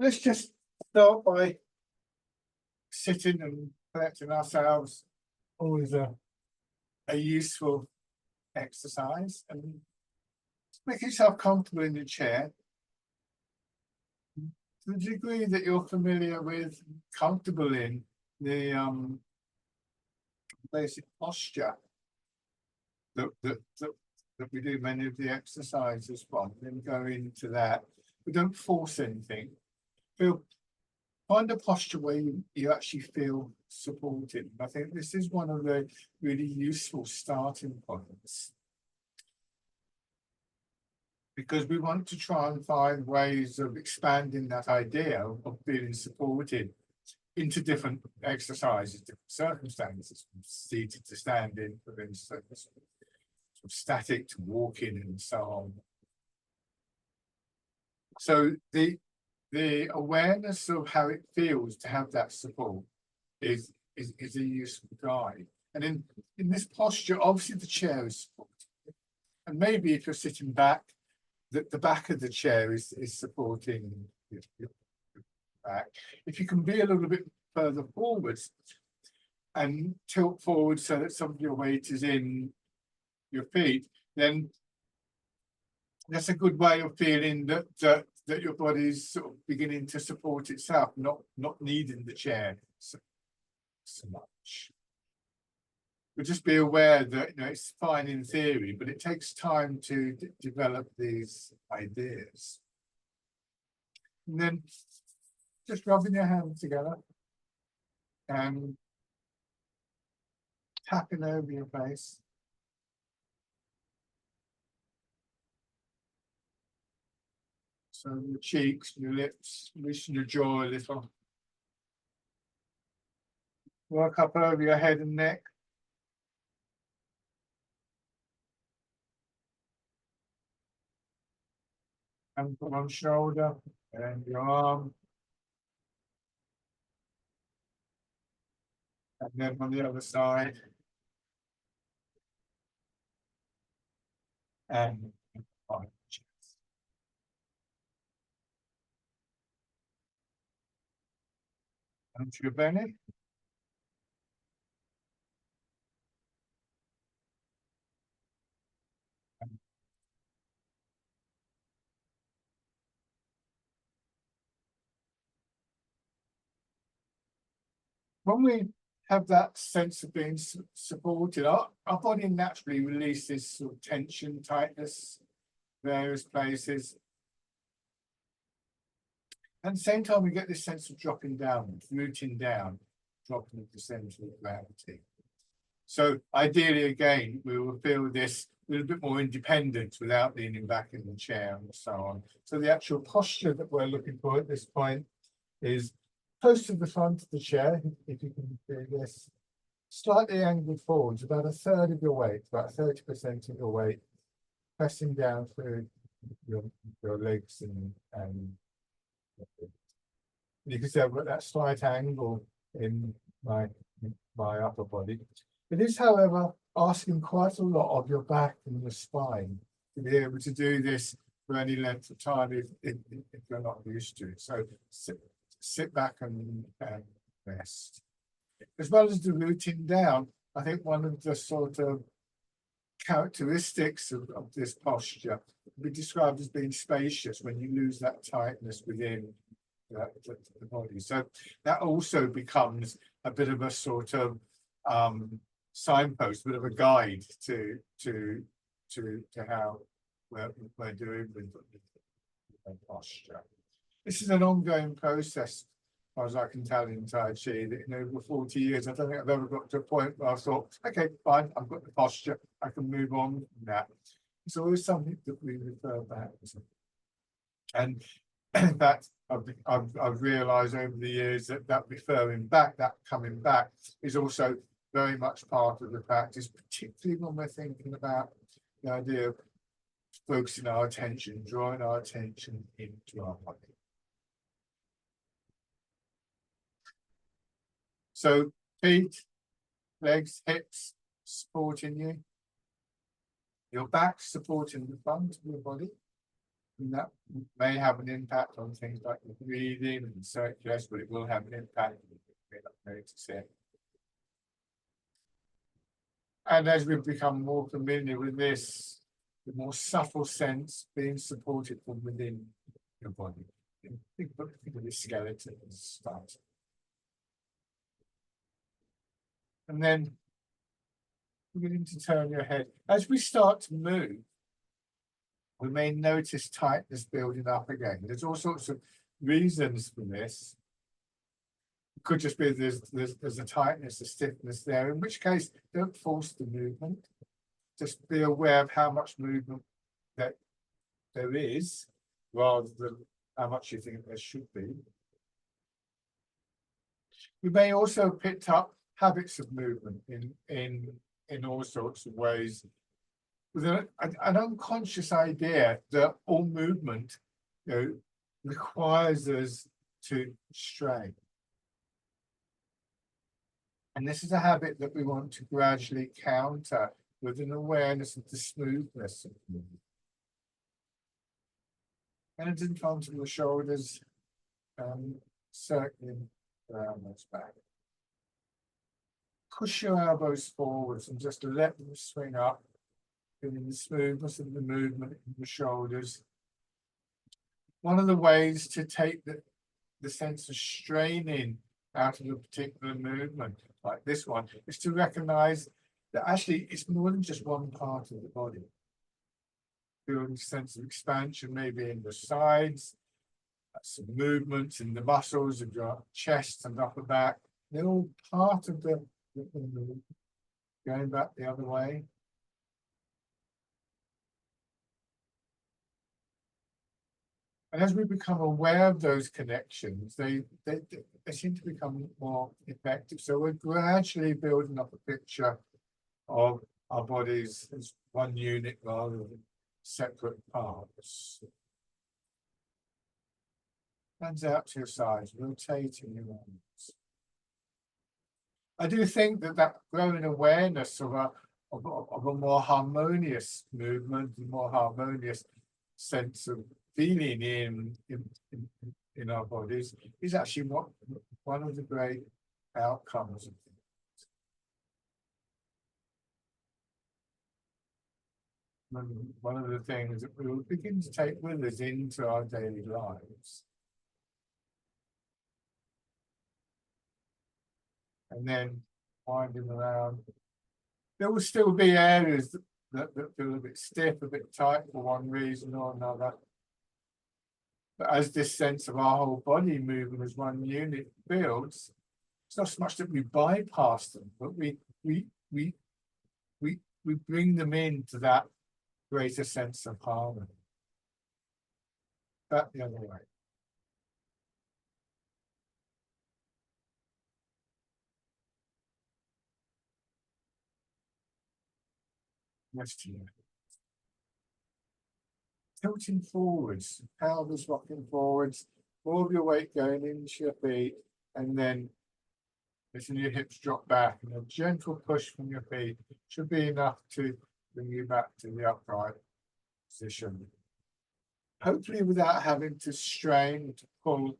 Let's just start by sitting and collecting ourselves. Always a useful exercise, and make yourself comfortable in your chair to the degree that you're familiar with, comfortable in the basic posture that we do many of the exercises from. Then go into that. We don't force anything. Find a posture where you actually feel supported. I think this is one of the really useful starting points, because we want to try and find ways of expanding that idea of feeling supported into different exercises, different circumstances, from seated to standing, from static to walking, and so on. So the awareness of how it feels to have that support is a useful guide. And in this posture, obviously the chair is supported, and maybe if you're sitting back, the back of the chair is supporting your back. If you can be a little bit further forwards and tilt forward so that some of your weight is in your feet, then that's a good way of feeling that your body is sort of beginning to support itself, not needing the chair so much. But just be aware that it's fine in theory, but it takes time to develop these ideas. And then just rubbing your hands together and tapping over your face. So your cheeks, your lips, loosen your jaw a little. Work up over your head and neck. And one shoulder and your arm. And then on the other side. And on the chest. Onto your belly. When we have that sense of being supported, our body naturally releases sort of tension, tightness, various places. At the same time, we get this sense of dropping down, rooting down, dropping the center of gravity. So ideally, again, we will feel this a little bit more independent without leaning back in the chair and so on. So the actual posture that we're looking for at this point is close to the front of the chair, if you can do this, slightly angled forwards, about a third of your weight, about 30% of your weight, pressing down through your legs and you can see I've got that slight angle in my upper body. It is, however, asking quite a lot of your back and your spine to be able to do this for any length of time if you're not used to it. So sit back and rest. As well as the rooting down, I think one of the sort of characteristics of this posture can be described as being spacious when you lose that tightness within the body. So that also becomes a bit of a sort of signpost, a bit of a guide to how we're doing with posture. This is an ongoing process, as far as I can tell, in Tai Chi. That over 40 years, I don't think I've ever got to a point where I thought, okay, fine, I've got the posture, I can move on from that. It's always something that we refer back to. And that I've realised over the years that referring back, that coming back, is also very much part of the practice, particularly when we're thinking about the idea of focusing our attention, drawing our attention into our body. So feet, legs, hips supporting you. Your back supporting the front of your body. And that may have an impact on things like the breathing and circulation, but it will have an impact. We're not notice it. And as we've become more familiar with this, the more subtle sense being supported from within your body. Think of the skeleton as start. And then beginning to turn your head. As we start to move, we may notice tightness building up again. There's all sorts of reasons for this. It could just be there's a tightness, a stiffness there, in which case don't force the movement. Just be aware of how much movement that there is, rather than how much you think there should be. We may also have picked up habits of movement in all sorts of ways, with an unconscious idea that all movement, requires us to strain. And this is a habit that we want to gradually counter with an awareness of the smoothness of movement. And in front of the shoulders, circling around those back. Push your elbows forwards and just let them swing up, feeling the smoothness of the movement in the shoulders. One of the ways to take the sense of straining out of a particular movement, like this one, is to recognize that actually it's more than just one part of the body. Feeling a sense of expansion, maybe in the sides, some movements in the muscles of your chest and upper back. They're all part of the movement. Going back the other way. And as we become aware of those connections, they seem to become more effective. So we're gradually building up a picture of our bodies as one unit rather than separate parts. Hands out to your sides, rotating your arms. I do think that growing awareness of a more harmonious movement, a more harmonious sense of feeling in our bodies is actually one of the great outcomes of things. One of the things that we will begin to take with us into our daily lives. And then winding around. There will still be areas that feel a bit stiff, a bit tight for one reason or another. But as this sense of our whole body moving as one unit builds, it's not so much that we bypass them, but we bring them into that greater sense of harmony. Back the other way. Yes, to you. Tilting forwards, pelvis rocking forwards, all of your weight going into your feet, and then letting your hips drop back, and a gentle push from your feet should be enough to bring you back to the upright position. Hopefully without having to strain to pull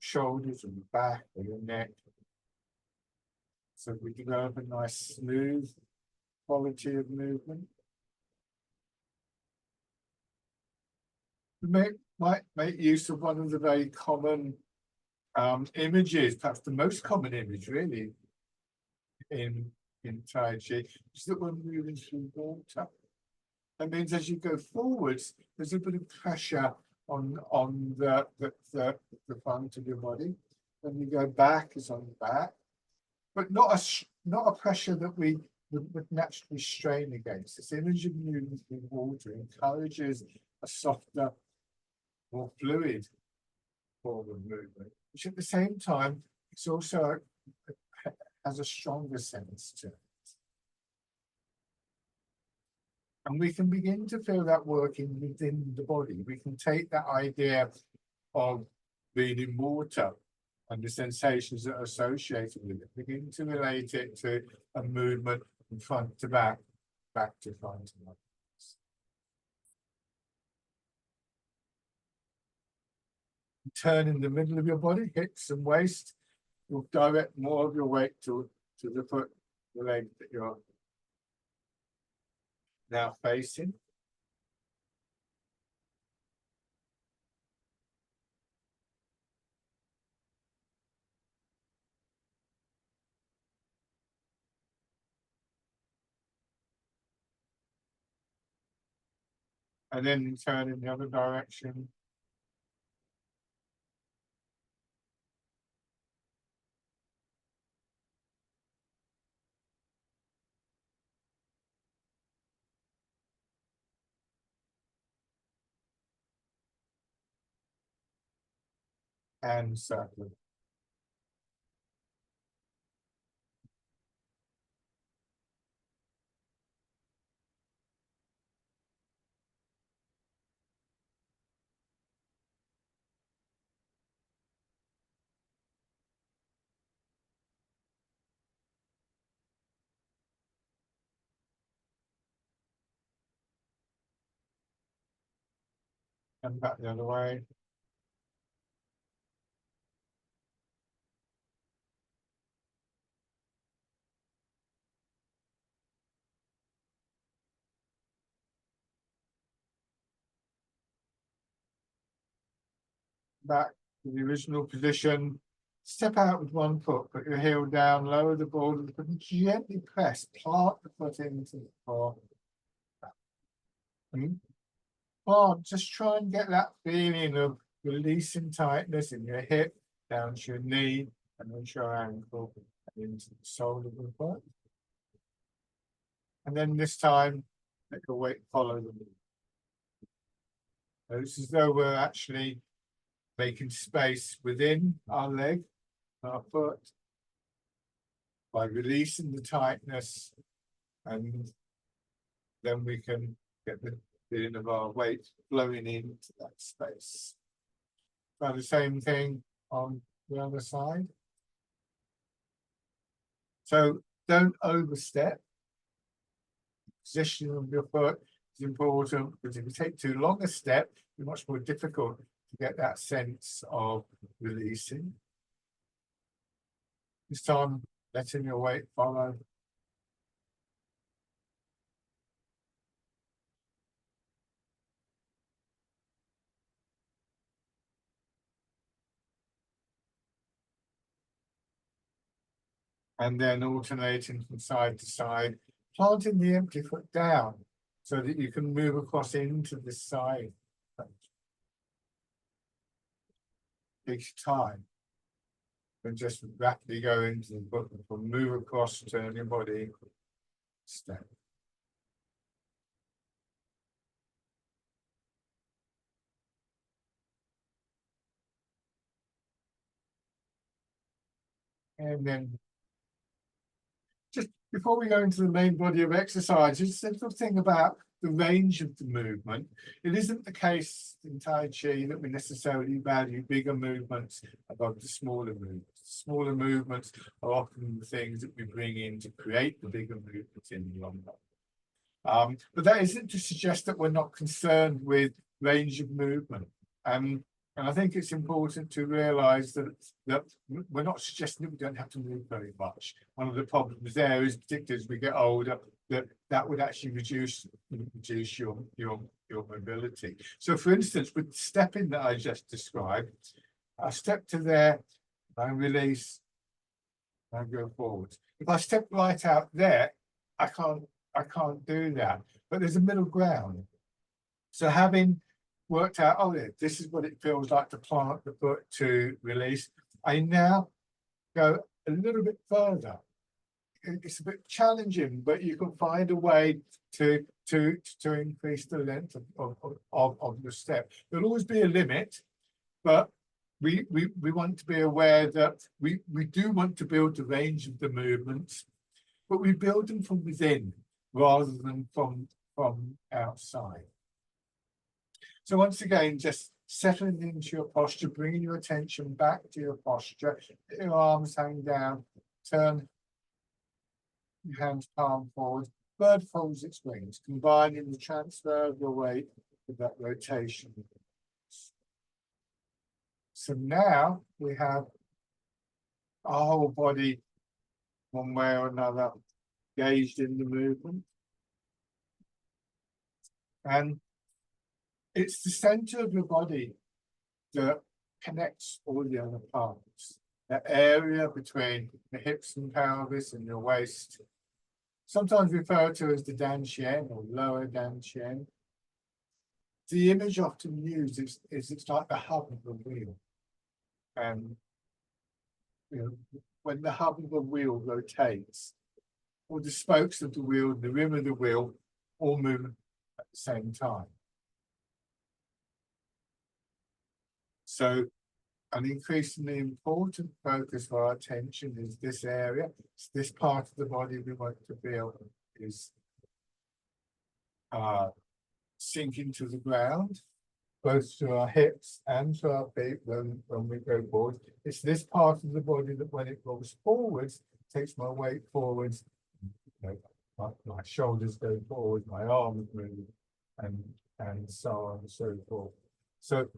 shoulders or the back or your neck. So we develop a nice smooth quality of movement. We might make use of one of the very common images, perhaps the most common image really in Tai Chi, is that we're moving through water. That means as you go forwards, there's a bit of pressure on the front of your body. When you go back, is on the back, but not a pressure that we would naturally strain against. This image of moving through water encourages a softer, more fluid form of movement, which at the same time, it's also has a stronger sense to it. And we can begin to feel that working within the body. We can take that idea of being in water and the sensations that are associated with it, begin to relate it to a movement from front to back, back to front. turn in the middle of your body, hips and waist. You'll direct more of your weight to the foot, the leg that you're now facing. And then turn in the other direction. And circle. And back the other way. Back to the original position. Step out with one foot, put your heel down, lower the ball of the foot, and gently press, plant the foot into the floor. Just try and get that feeling of releasing tightness in your hip, down to your knee, and then your ankle, and into the sole of the foot. And then this time, let your weight follow the movement. It's as though we're actually making space within our leg, our foot, by releasing the tightness, and then we can get the feeling of our weight flowing into that space. Try the same thing on the other side. So don't overstep. Position of your foot is important, because if you take too long a step, it's much more difficult to get that sense of releasing. This time, letting your weight follow. And then alternating from side to side, planting the empty foot down so that you can move across into this side each time. And just rapidly go into the foot, move across, turn your body, step. And then just before we go into the main body of exercise, just a little thing about the range of the movement. It isn't the case in Tai Chi that we necessarily value bigger movements above the smaller movements. Smaller movements are often the things that we bring in to create the bigger movements in the long run. But that isn't to suggest that we're not concerned with range of movement. And I think it's important to realise that we're not suggesting that we don't have to move very much. One of the problems there is, particularly as we get older, that would actually reduce your mobility. So, for instance, with the stepping that I just described, I step to there, I release, I go forward. If I step right out there, I can't do that. But there's a middle ground. So having worked out, oh, yeah, this is what it feels like to plant the foot to release, I now go a little bit further. It's a bit challenging, but you can find a way to increase the length of the step. There'll always be a limit, but we want to be aware that we do want to build the range of the movements, but we build them from within rather than from outside. So once again, just settling into your posture, bringing your attention back to your posture, your arms hang down, turn your hands palm forward, bird folds its wings, combining the transfer of your weight with that rotation. So now we have our whole body, one way or another, engaged in the movement. And it's the center of your body that connects all the other parts. That area between the hips and pelvis and your waist, sometimes referred to as the dantian or lower dantian. The image often used is it's like the hub of the wheel. And you know, when the hub of the wheel rotates, all the spokes of the wheel, the rim of the wheel, all move at the same time. So an increasingly important focus for our attention is this area. It's this part of the body we want to feel is sinking to the ground, both through our hips and through our feet when we go forward. It's this part of the body that when it goes forwards, takes my weight forwards, you know, my shoulders go forward, my arms move, and so on and so forth. So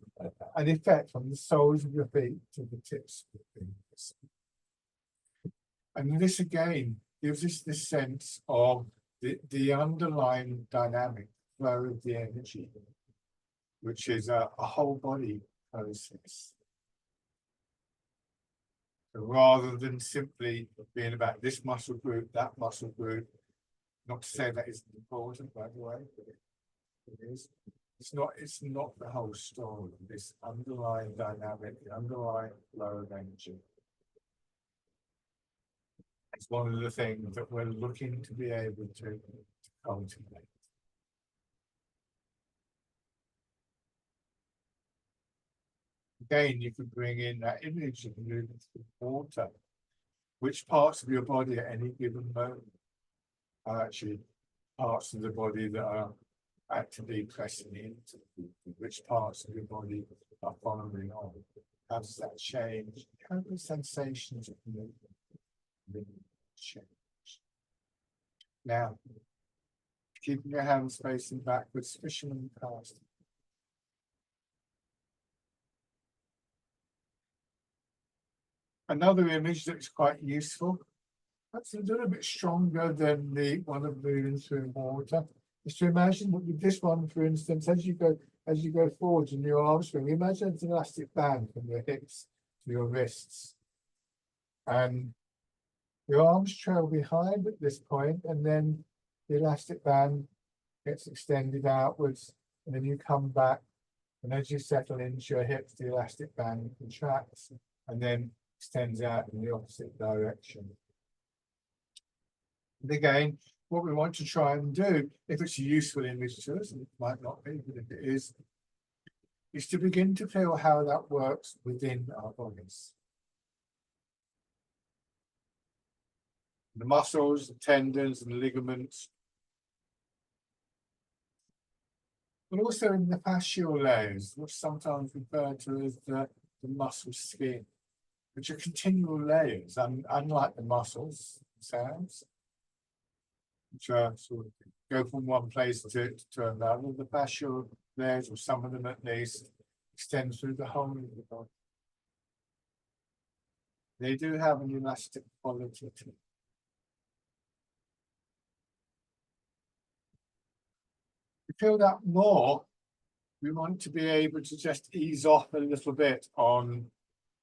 an effect from the soles of your feet to the tips of your fingers. And this again gives us this sense of the underlying dynamic flow of the energy, which is a whole body process. So rather than simply being about this muscle group, that muscle group, not to say that isn't important, by the way, but it is. It's not the whole story, this underlying dynamic, the underlying flow of energy. It's one of the things that we're looking to be able to cultivate. Again, you could bring in that image of moving through water. Which parts of your body at any given moment are actually parts of the body that are actively pressing into which parts of your body are following on? How does that change? How do the sensations of movement change? Now, keeping your hands facing backwards, fisherman cast. Another image that's quite useful, that's a little bit stronger than the one of moving through water, is to imagine that with this one, for instance, as you go forward in your arm swing, imagine an elastic band from your hips to your wrists. And your arms trail behind at this point, and then the elastic band gets extended outwards, and then you come back, and as you settle into your hips, the elastic band contracts, and then extends out in the opposite direction. And again, what we want to try and do, if it's a useful image to us, and it might not be, but if it is to begin to feel how that works within our bodies. The muscles, the tendons, and the ligaments, but also in the fascial layers, which sometimes referred to as the muscle skin, which are continual layers, unlike the muscles themselves, which are sort of go from one place to another. The fascial layers, or some of them at least, extend through the whole of the body. They do have an elastic quality to them. To feel that more, we want to be able to just ease off a little bit on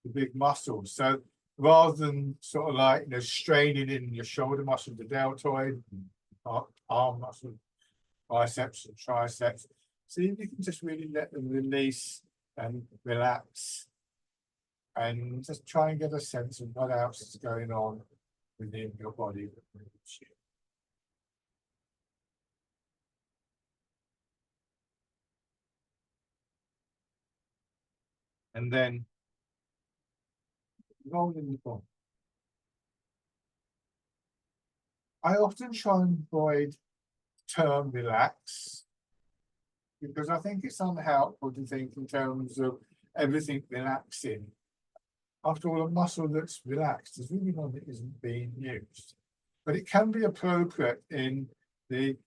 the big muscles. So rather than sort of like, straining in your shoulder muscle, the deltoid, arm muscle, biceps and triceps, see if you can just really let them release and relax, and just try and get a sense of what else is going on within your body. And then roll in the ball. I often try and avoid the term relax, because I think it's unhelpful to think in terms of everything relaxing. After all, a muscle that's relaxed is really one that isn't being used. But it can be appropriate in the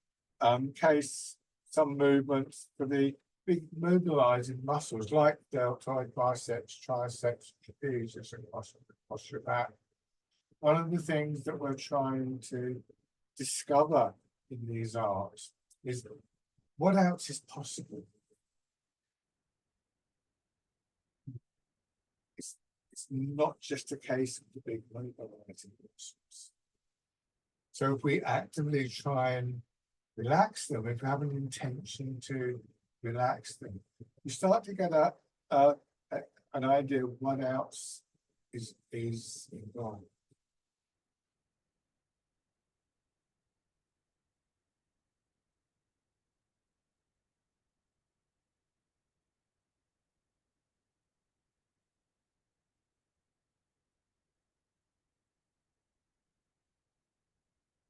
case, some movements for the big mobilizing muscles like deltoid biceps, triceps, trapezius, and posture back. One of the things that we're trying to discover in these arts is what else is possible. It's not just a case of the big mobilizing muscles. So if we actively try and relax them, if we have an intention to relax them, you start to get an idea of what else is involved.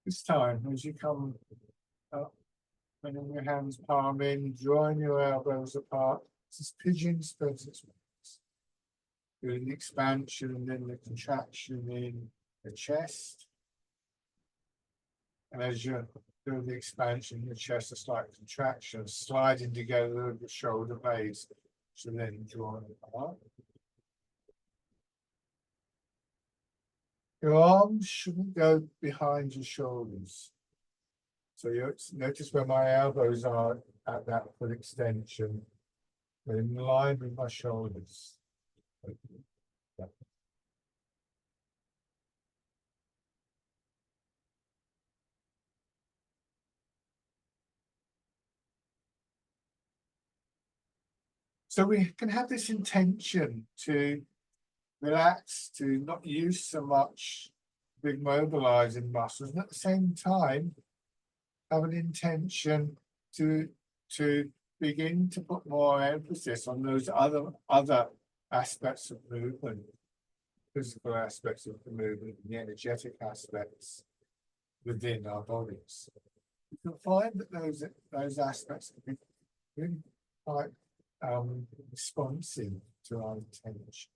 This time, as you come up, bringing your hands palm in, drawing your elbows apart, this pigeon spreads its wings. Doing the expansion and then the contraction in the chest. And as you're doing the expansion in the chest, a slight contraction, sliding together the shoulder blades, so then drawing apart. Your arms shouldn't go behind your shoulders. So you notice where my elbows are at that full extension. They're in line with my shoulders. So we can have this intention to relax, to not use so much big mobilizing muscles, and at the same time have an intention to begin to put more emphasis on those other aspects of movement, physical aspects of the movement, and the energetic aspects within our bodies. You can find that those aspects can be really quite responsive to our intentions.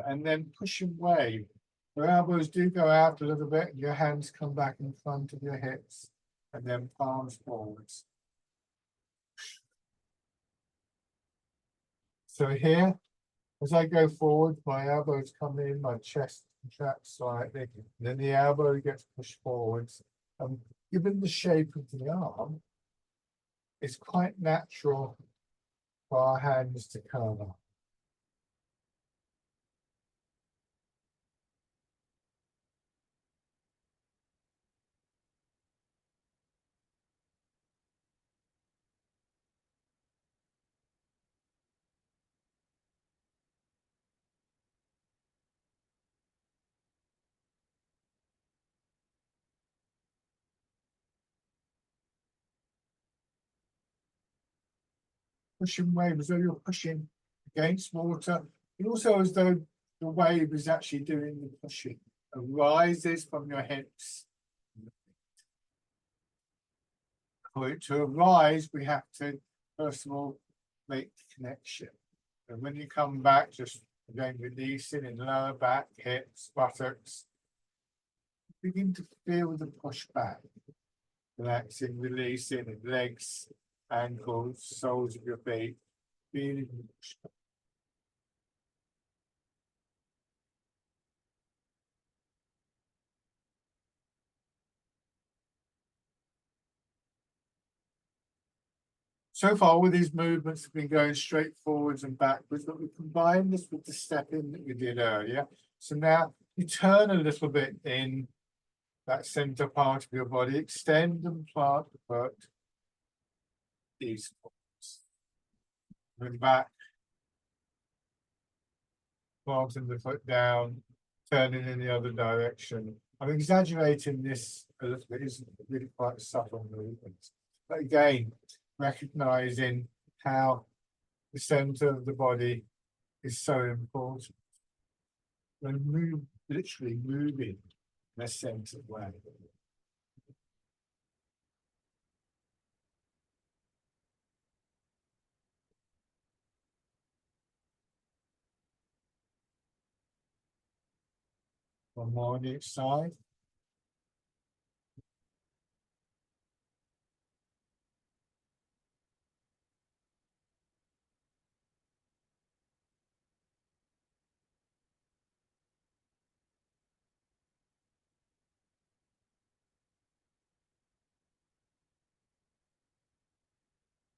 And then push away. Your elbows do go out a little bit, and your hands come back in front of your hips, and then palms forwards. So here, as I go forward, my elbows come in, my chest contracts slightly, and then the elbow gets pushed forwards. Given the shape of the arm, it's quite natural for our hands to curl up. Pushing wave as though you're pushing against water, and also as though the wave is actually doing the pushing. It rises from your hips. For it to arise, we have to first of all make the connection. And when you come back, just again releasing in lower back, hips, buttocks, begin to feel the push back. Relaxing, releasing in legs, ankles, soles of your feet, feeling the push back. So far, all these movements have been going straight forwards and backwards, but we combine this with the step in that we did earlier. So now you turn a little bit in that center part of your body, extend and plant the foot eastwards. Then back, planting the foot down, turning in the other direction. I'm exaggerating this a little bit, isn't it? Really quite subtle movements. But again, recognizing how the center of the body is so important. When literally moving in a centered way. One more on each side.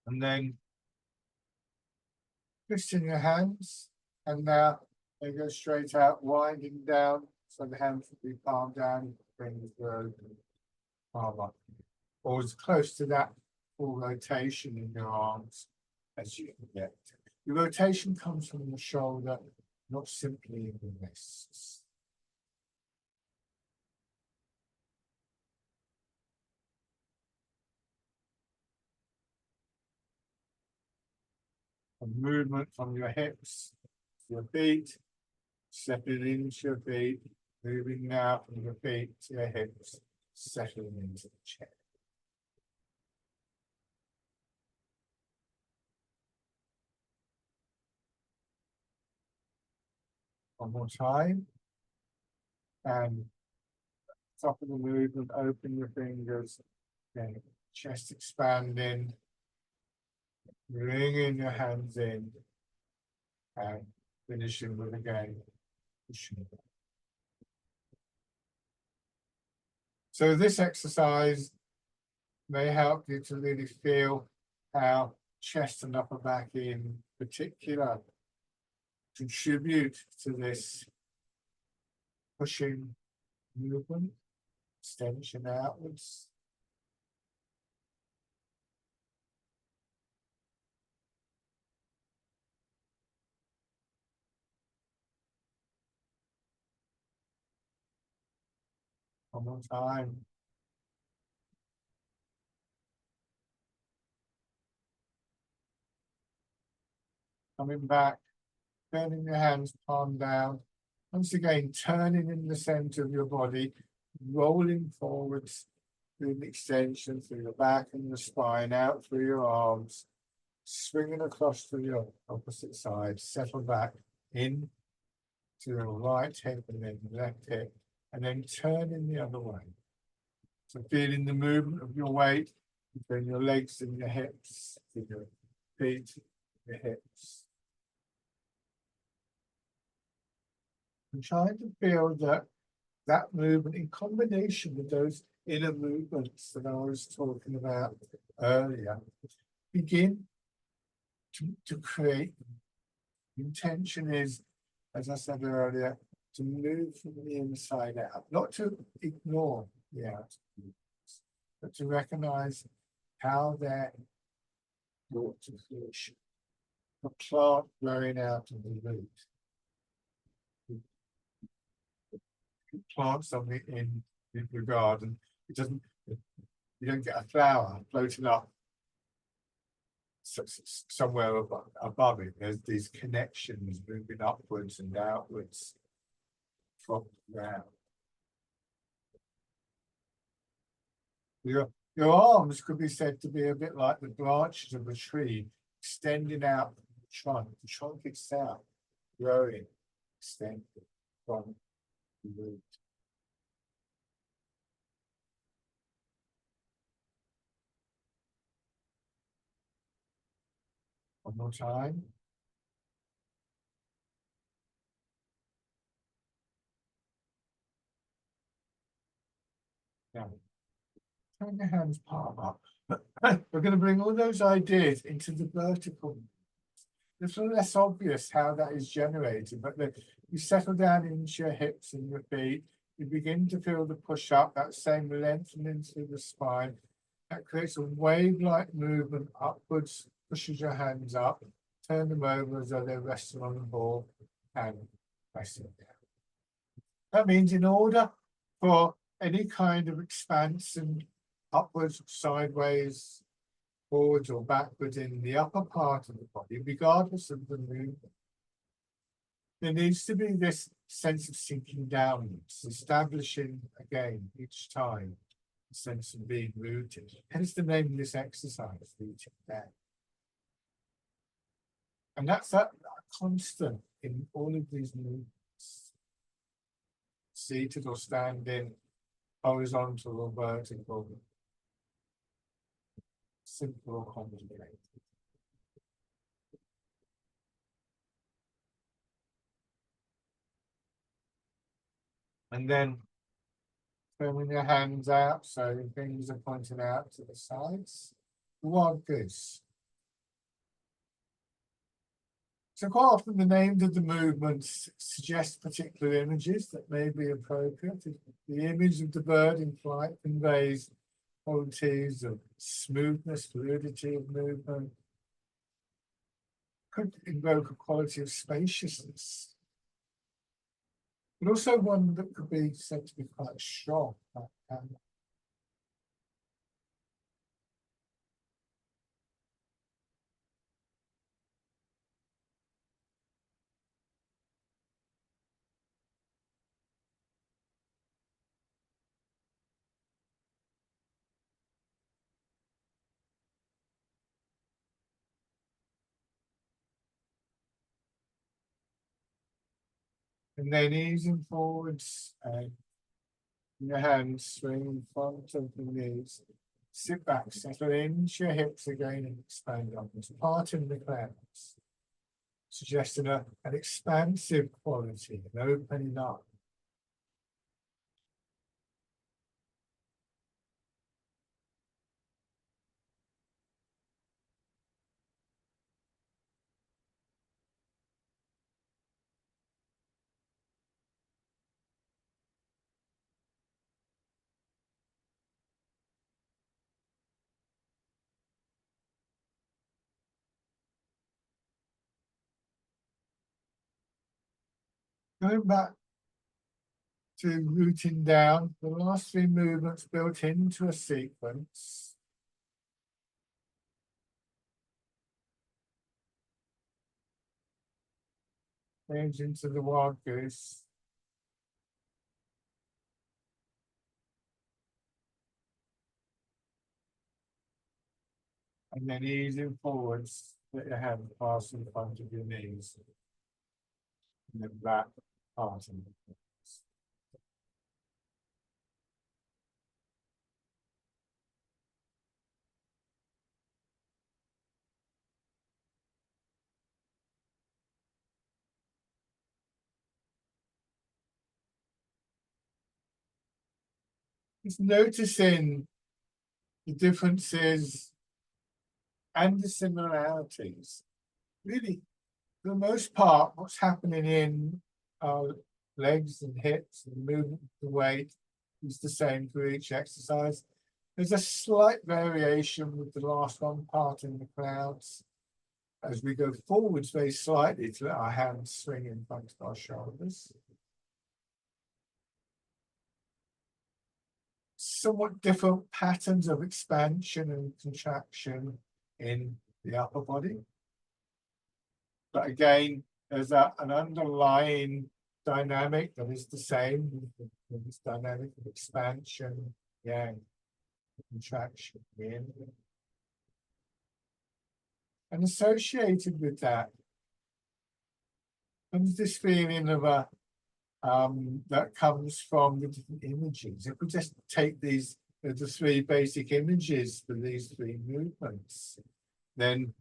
And then twisting your hands, and now they go straight out, winding down, so the hands will be palm down, fingers go open, palm up, or as close to that full rotation in your arms as you can get. The rotation comes from the shoulder, not simply in the wrists. A movement from your hips to your feet, stepping into your feet, moving now from your feet to your hips, settling into the chair. One more time. And top of the movement, open your fingers, okay, chest expanding, bringing your hands in, and finishing with again, pushing. So this exercise may help you to really feel how chest and upper back in particular contribute to this pushing movement, extension outwards. One more time. Coming back, turning your hands palm down. Once again, turning in the center of your body, rolling forwards through the extension through the back and the spine, out through your arms, swinging across to your opposite side, settle back in to the right hip and then left hip, and then turning the other way. So feeling the movement of your weight between your legs and your hips, with your feet, your hips. And trying to feel that movement in combination with those inner movements that I was talking about earlier, begin to create. The intention is, as I said earlier, to move from the inside out, not to ignore the outer movements, but to recognize how they're brought to fruition. A plant growing out of the root. Plant something in your garden, it doesn't, you don't get a flower floating up somewhere above it. There's these connections moving upwards and outwards from the ground. Your arms could be said to be a bit like the branches of a tree extending out from the trunk itself growing, extending from the root. One more time. Now, turn your hands palm up. We're going to bring all those ideas into the vertical. It's a little less obvious how that is generated, but you settle down into your hips and your feet. You begin to feel the push up, that same lengthening through the spine. That creates a wave-like movement upwards, pushes your hands up, turn them over as though they're resting on the ball, and pressing down. That means in order for any kind of expansion upwards, sideways, forwards or backwards in the upper part of the body, regardless of the movement, there needs to be this sense of sinking downwards, establishing again each time a sense of being rooted. Hence the name of this exercise, rooting down. And that's that constant in all of these movements. seated or standing, horizontal or vertical, simple or complicated. And then throwing your hands out so your fingers are pointing out to the sides. Wild goose. So quite often the names of the movements suggest particular images that may be appropriate. The image of the bird in flight conveys qualities of smoothness, fluidity of movement. Could invoke a quality of spaciousness, but also one that could be said to be quite strong. And then easing forwards and your hands swing in front of the knees. Sit back, settle into your hips again and expand upwards. Parting the clouds, suggesting an expansive quality, an opening up. Going back to rooting down, the last three movements built into a sequence. Change into the wild goose. And then easing forwards, let your hand pass in front of your knees. And then back, parting. Just noticing the differences and the similarities. Really, for the most part, what's happening in our legs and hips and movement of the weight is the same for each exercise. There's a slight variation with the last one, parting the clouds. As we go forwards very slightly to let our hands swing in front of our shoulders. Somewhat different patterns of expansion and contraction in the upper body. But again, there's an underlying dynamic that is the same, this dynamic of expansion, yeah, contraction in. And associated with that comes this feeling of a that comes from the different images. If we just take these the three basic images for these three movements, then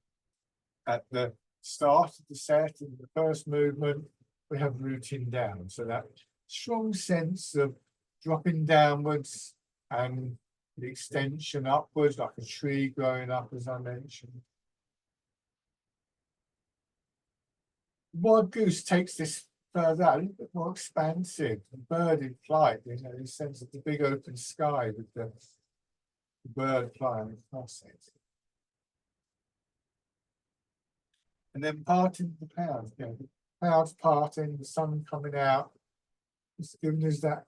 at the start of the set in the first movement, we have rooting down. So that strong sense of dropping downwards and the extension upwards, like a tree growing up, as I mentioned. Wild goose takes this further out, a little bit more expansive. The bird in flight, you know, the sense of the big open sky with the bird flying across it. And then parting the clouds, you know, the clouds parting, the sun coming out. It's giving us that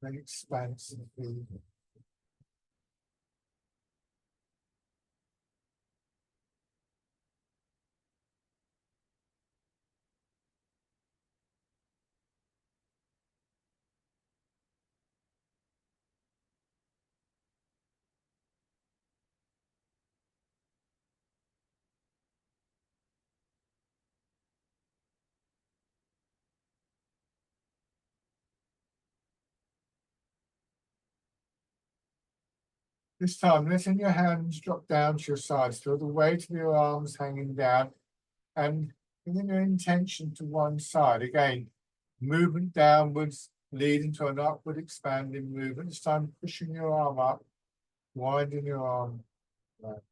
very expansive feeling. This time, letting your hands drop down to your sides, feel the weight of your arms hanging down, and bringing your intention to one side. Again, movement downwards, leading to an upward expanding movement. This time, pushing your arm up, winding your arm back.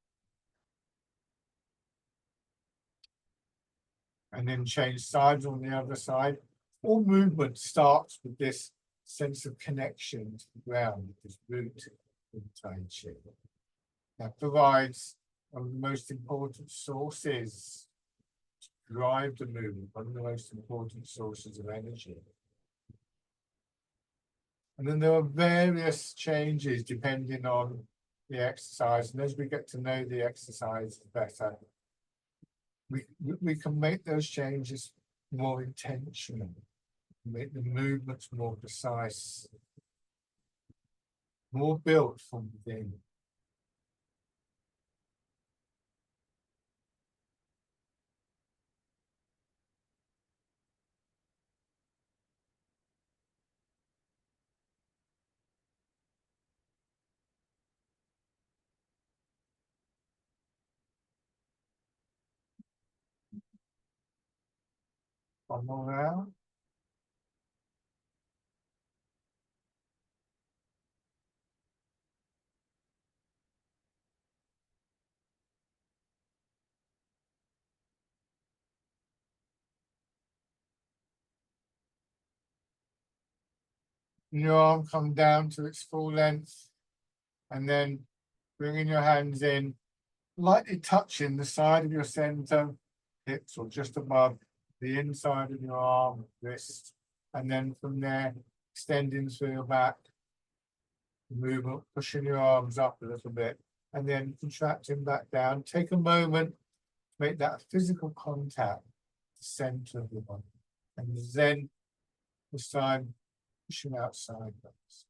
And then change sides on the other side. All movement starts with this sense of connection to the ground, this root in Tai Chi. That provides one of the most important sources to drive the movement, one of the most important sources of energy. And then there are various changes depending on the exercise. And as we get to know the exercise better, we can make those changes more intentional, make the movements more precise, more built from within. One more round. And your arm come down to its full length, and then bringing your hands in, lightly touching the side of your center, hips, or just above the inside of your arm, wrist, and then from there, extending through your back, movement, pushing your arms up a little bit, and then contracting back down. Take a moment, make that physical contact, the center of your body, and then this time pushing out sideways.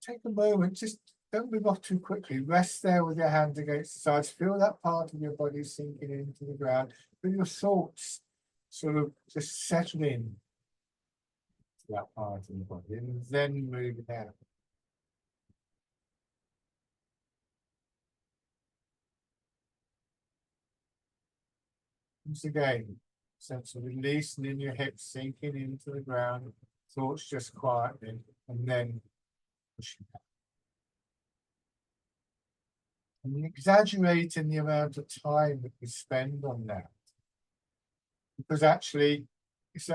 Take a moment, just don't move off too quickly. Rest there with your hands against the sides. Feel that part of your body sinking into the ground. Feel your thoughts sort of just settling to that part of the body, and then move it out. Once again, sense of releasing in your hips, sinking into the ground, thoughts just quietening, and then pushing back. And exaggerating the amount of time that we spend on that. Because actually, it's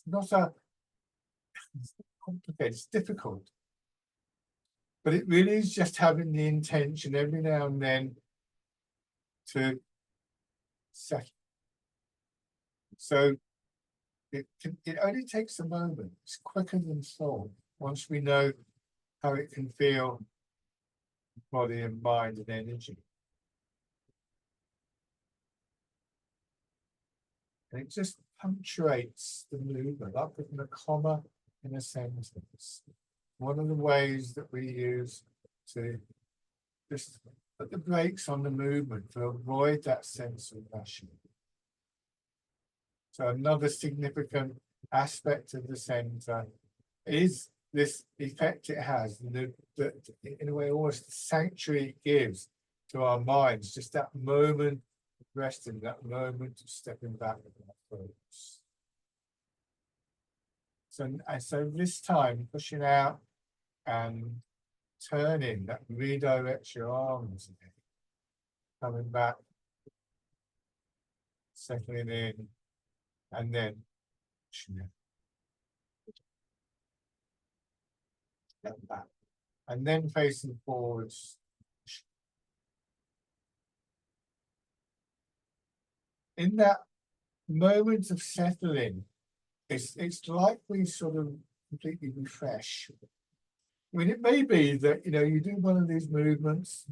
not complicated, it's difficult. But it really is just having the intention every now and then to settle. So it only takes a moment. It's quicker than thought once we know how it can feel, body and mind and energy. And it just punctuates the movement, like putting a comma in a sentence. One of the ways that we use to just put the brakes on the movement to avoid that sense of rushing. So another significant aspect of the center is this effect it has, that in a way almost the sanctuary it gives to our minds, just that moment of resting, that moment of stepping back with our thoughts. So this time, pushing out and turning, that redirects your arms again, coming back, settling in, and then pushing out. Step back, and then facing forwards. In that moment of settling, it's like we sort of completely refresh. I mean, it may be that you do one of these movements,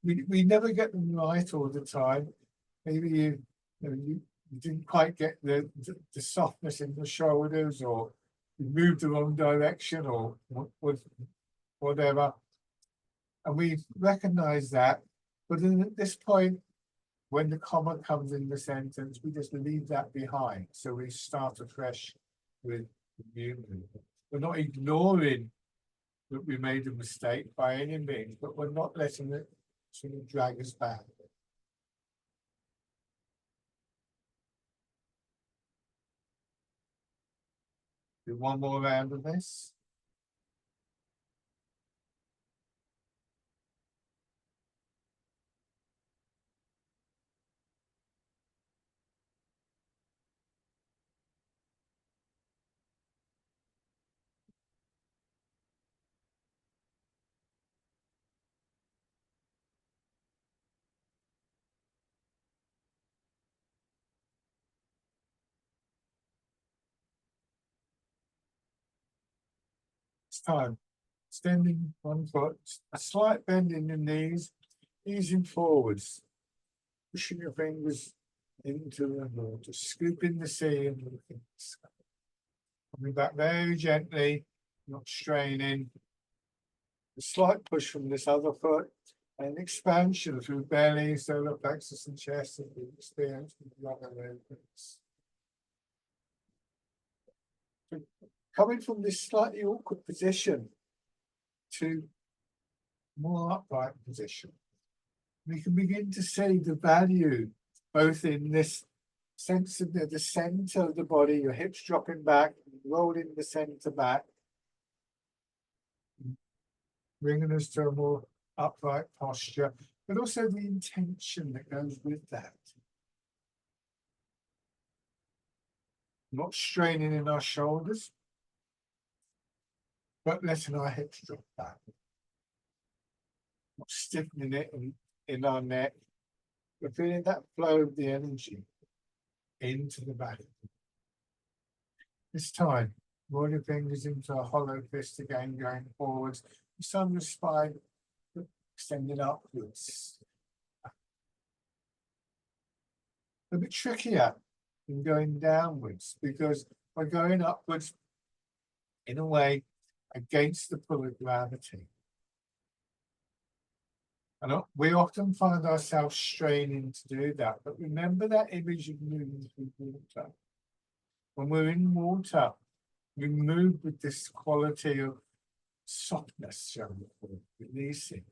we never get them right all the time. Maybe you didn't quite get the softness in the shoulders, or you moved the wrong direction, or whatever. And we recognize that, but then at this point, when the comma comes in the sentence, we just leave that behind. So we start afresh with the new movement. We're not ignoring that we made a mistake by any means, but we're not letting it sort of drag us back. Do one more round of this. It's time. Extending one foot, a slight bend in your knees, easing forwards, pushing your fingers into the water, scooping the sea and looking at the sky. Coming back very gently, not straining. A slight push from this other foot and expansion through belly, solar plexus, and chest, and the experience with the other movements. Coming from this slightly awkward position to more upright position, we can begin to see the value both in this sense of the center of the body, your hips dropping back, rolling the center back, bringing us to a more upright posture, but also the intention that goes with that. Not straining in our shoulders, but letting our hips drop back. Not stiffening it in our neck, but feeling that flow of the energy into the back. This time, roll your fingers into a hollow fist again, going forwards. Some of the spine extending upwards. A bit trickier than going downwards because we're going upwards in a way against the pull of gravity. And we often find ourselves straining to do that, but remember that image of moving through water. When we're in water, we move with this quality of softness, shall we call it, releasing.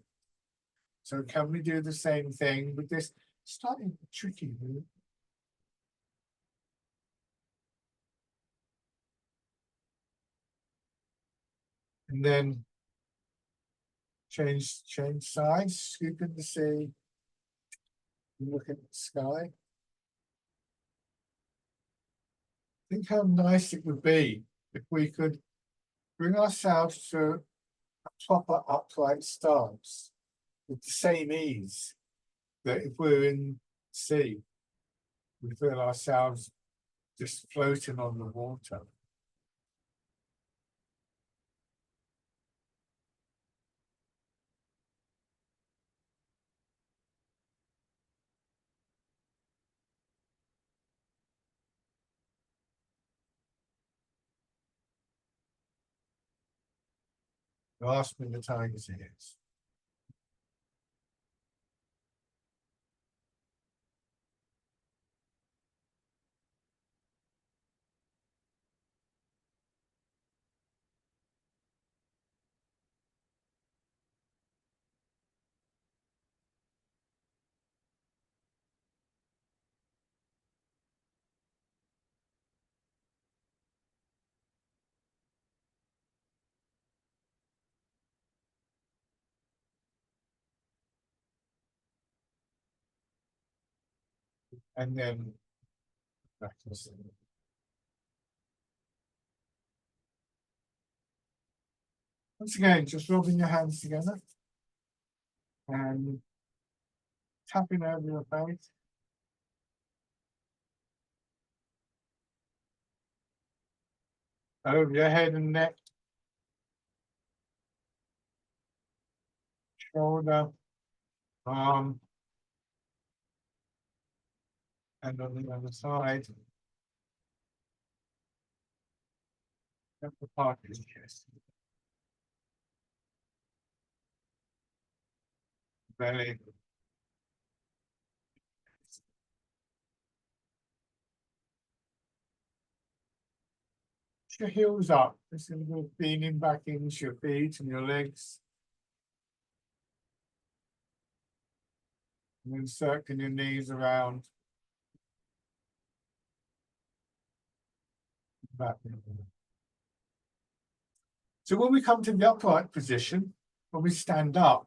So can we do the same thing with this slightly tricky move? And then change sides, scoop in the sea, look at the sky. Think how nice it would be if we could bring ourselves to a proper upright stance with the same ease that if we're in the sea, we feel ourselves just floating on the water. Grasping the tiger's ears. And then back to the sea. Once again, just rubbing your hands together and tapping over your face. Over your head and neck, shoulder, arm, and on the other side, upper part of the chest, belly, your heels up, just a little leaning back into your feet and your legs. And then circling your knees around. Back. So when we come to the upright position, when we stand up,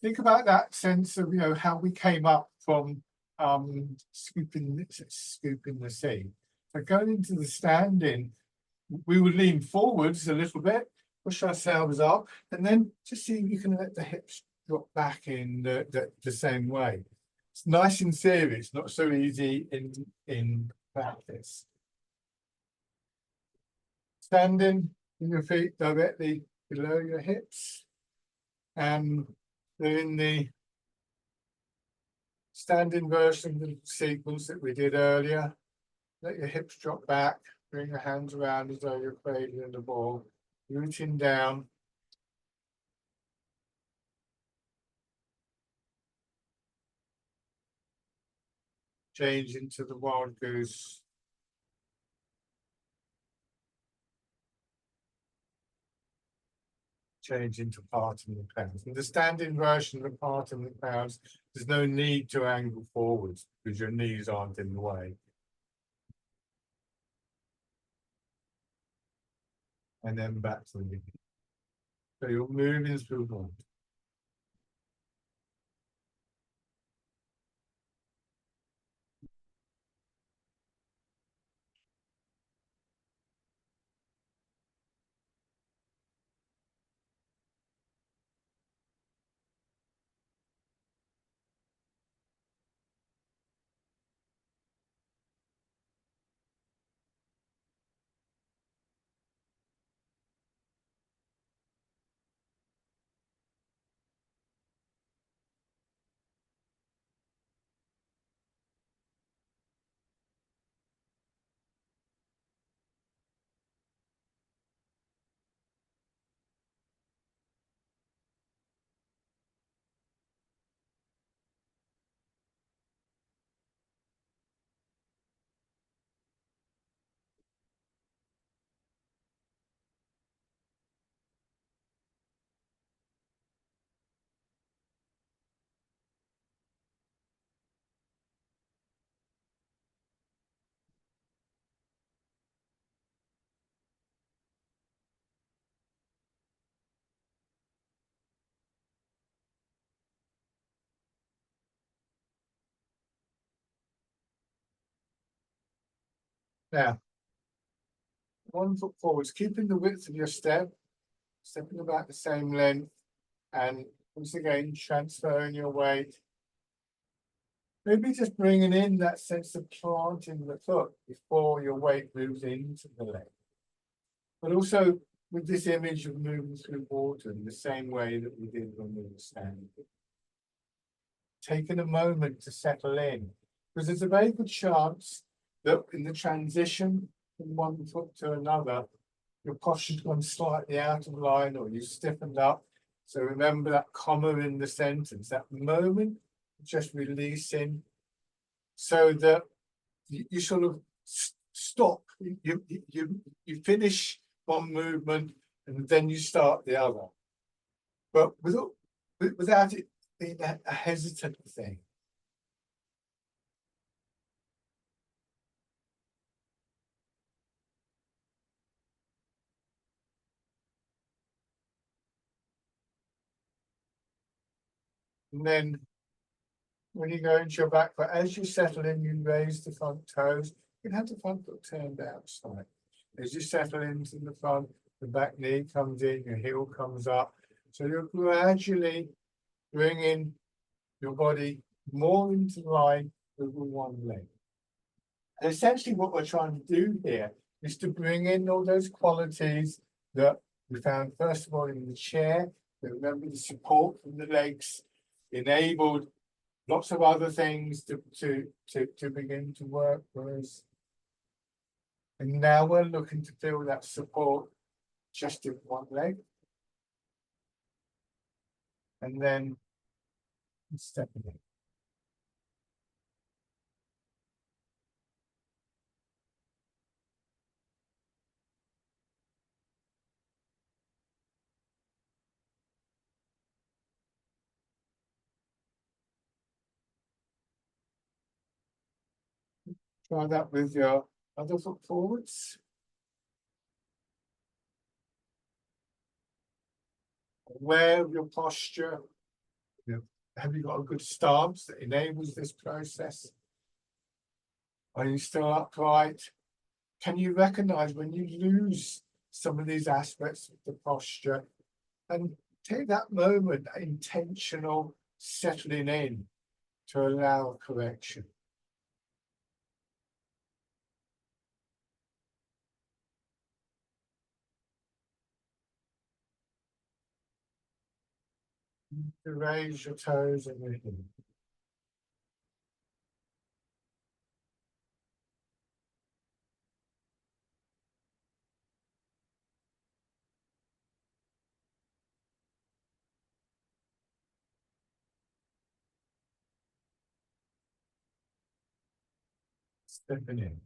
think about that sense of, how we came up from scooping the sea. So going into the standing, we would lean forwards a little bit, push ourselves up, and then just see if you can let the hips drop back in the same way. It's nice in theory, it's not so easy in practice. Standing in your feet directly below your hips, and doing the standing version of the sequence that we did earlier. Let your hips drop back, bring your hands around as though you're cradling the ball, rooting down. Change into the wild goose. Change into parting the clouds. In the standing version of the parting the clouds, there's no need to angle forwards because your knees aren't in the way. And then back to the knee. So you're moving through one. Now, one foot forwards, keeping the width of your step, stepping about the same length, and once again, transferring your weight. Maybe just bringing in that sense of planting the foot before your weight moves into the leg. But also with this image of moving through water in the same way that we did when we were standing. Taking a moment to settle in, because there's a very good chance that in the transition from one foot to another, your posture's gone slightly out of line or you stiffened up. So remember that comma in the sentence, that moment, just releasing, so that you sort of stop. You finish one movement and then you start the other, but without it being a hesitant thing. And then when you go into your back foot, as you settle in, you raise the front toes. You can have the front foot turned outside. As you settle into the front, the back knee comes in, your heel comes up. So you're gradually bringing your body more into line with one leg. And essentially what we're trying to do here is to bring in all those qualities that we found, first of all, in the chair. Remember the support from the legs enabled lots of other things to begin to work for us. And now we're looking to feel that support just in one leg. And then stepping in. Try that with your other foot forwards. Aware of your posture. Have you got a good stance that enables this process? Are you still upright? Can you recognize when you lose some of these aspects of the posture and take that moment, intentional settling in to allow a correction? To raise your toes and your heel. Stepping in.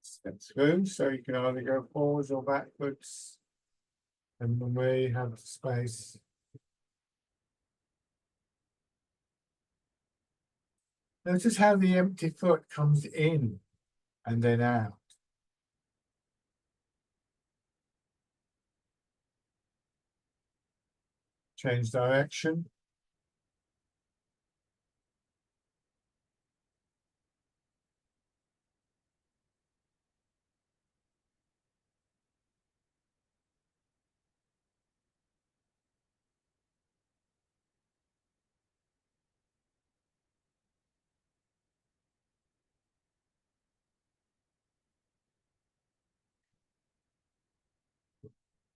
Step through, so you can either go forwards or backwards. And when we have the space. Notice how the empty foot comes in and then out. Change direction.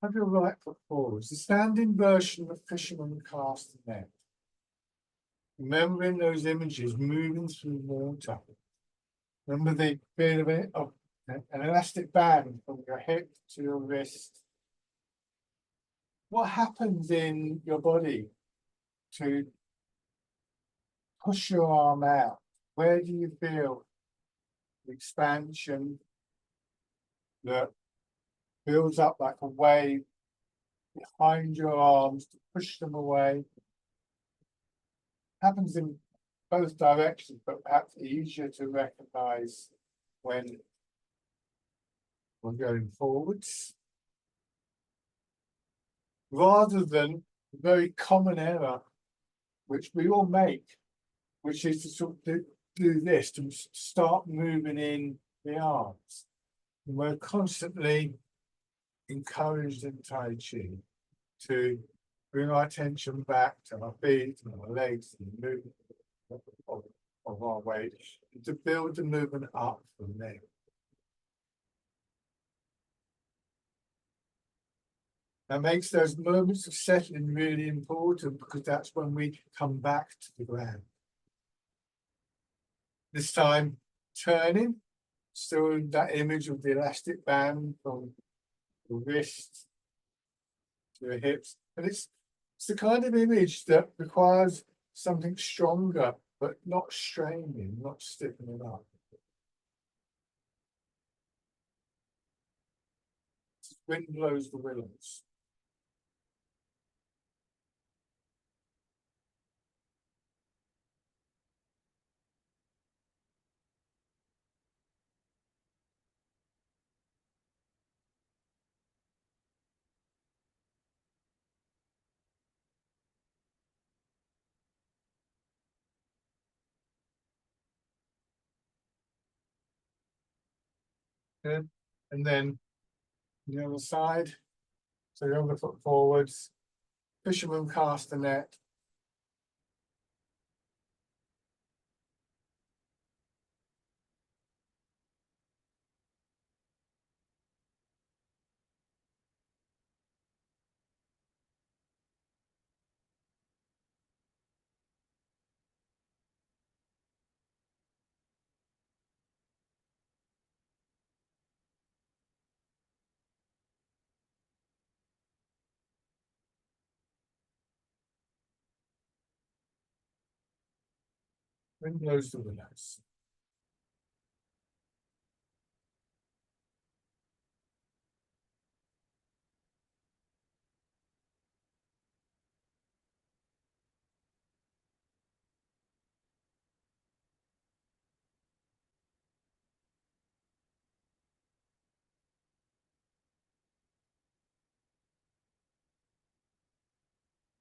Have your right foot forwards. The standing version of fisherman cast net. Remembering those images moving through water. Remember the feel of it, of an elastic band from your hip to your wrist. What happens in your body to push your arm out? Where do you feel the expansion that builds up like a wave behind your arms to push them away? Happens in both directions, but perhaps easier to recognize when we're going forwards. Rather than a very common error, which we all make, which is to sort of do this, to start moving in the arms. And we're constantly encouraged in Tai Chi to bring our attention back to our feet and our legs and the movement of our weight, and to build the movement up from there. That makes those moments of settling really important, because that's when we come back to the ground. This time, turning, still in that image of the elastic band from the wrist to the hips. And it's the kind of image that requires something stronger, but not straining, not stiffening up. Wind blows the willows. Good. And then the other side. So the other foot forwards. Fisherman cast the net. and close the windows.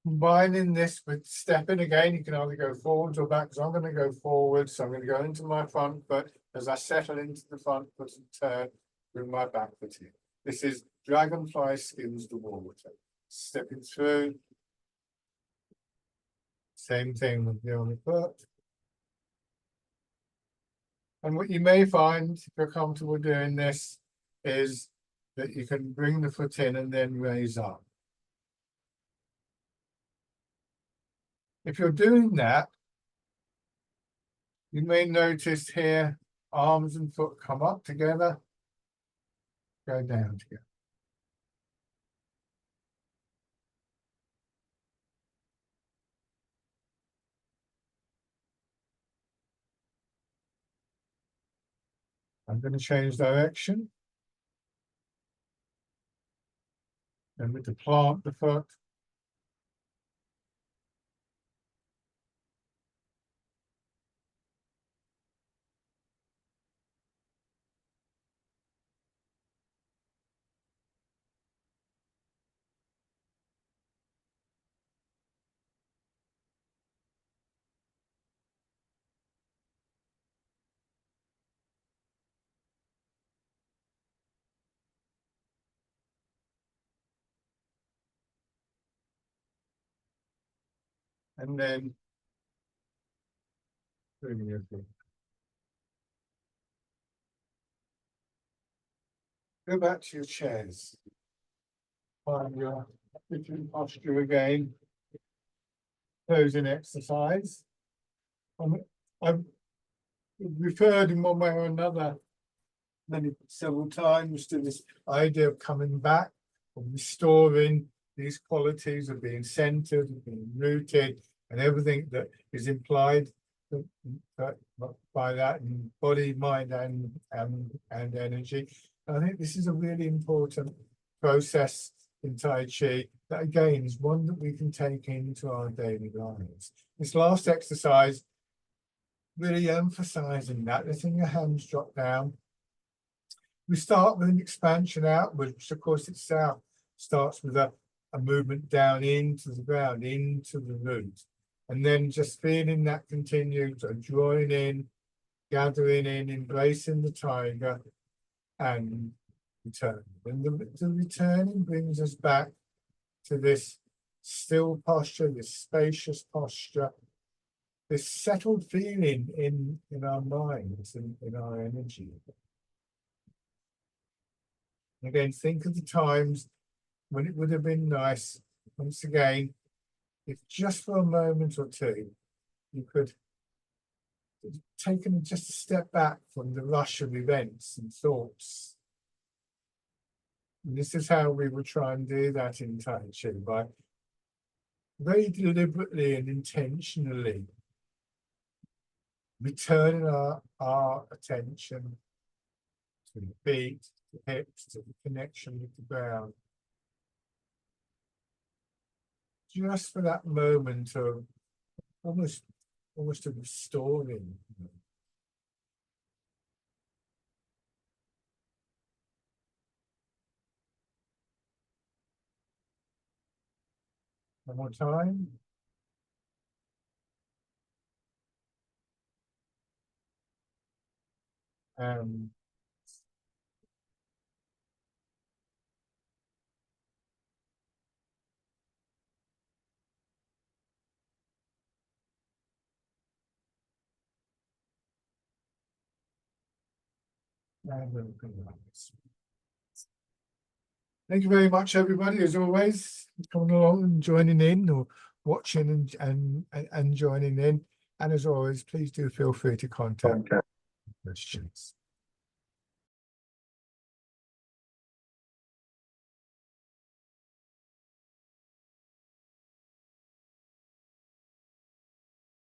Combining this with stepping again, you can either go forwards or back. So I'm going to go forward. So I'm going to go into my front foot as I settle into the front foot and turn with my back foot in. This is dragonfly skims the water. Stepping through. Same thing with the other foot. And what you may find, if you're comfortable doing this, is that you can bring the foot in and then raise up. If you're doing that, you may notice here, arms and foot come up together, go down together. I'm going to change direction. And with the plant the foot. And then bring your feet. Go back to your chairs. Find your different posture again. Closing exercise. I've referred in one way or another several times to this idea of coming back, of restoring these qualities of being centered, of being rooted, and everything that is implied by that in body, mind, and energy. And I think this is a really important process in Tai Chi that again is one that we can take into our daily lives. This last exercise really emphasizing that, letting your hands drop down. We start with an expansion outwards, which of course itself starts with a movement down into the ground, into the root. And then just feeling that continue, so drawing in, gathering in, embracing the tiger, and returning. And the returning brings us back to this still posture, this spacious posture, this settled feeling in our minds and in our energy. Again, think of the times when it would have been nice, once again, if just for a moment or two, you could take just a step back from the rush of events and thoughts. And this is how we will try and do that in Tai Chi, by very deliberately and intentionally returning our attention to the feet, to the hips, to the connection with the ground. Just for that moment of almost a restoring. One more time. Thank you very much, everybody, as always, coming along and joining in, or watching and joining in. And as always, please do feel free to contact questions.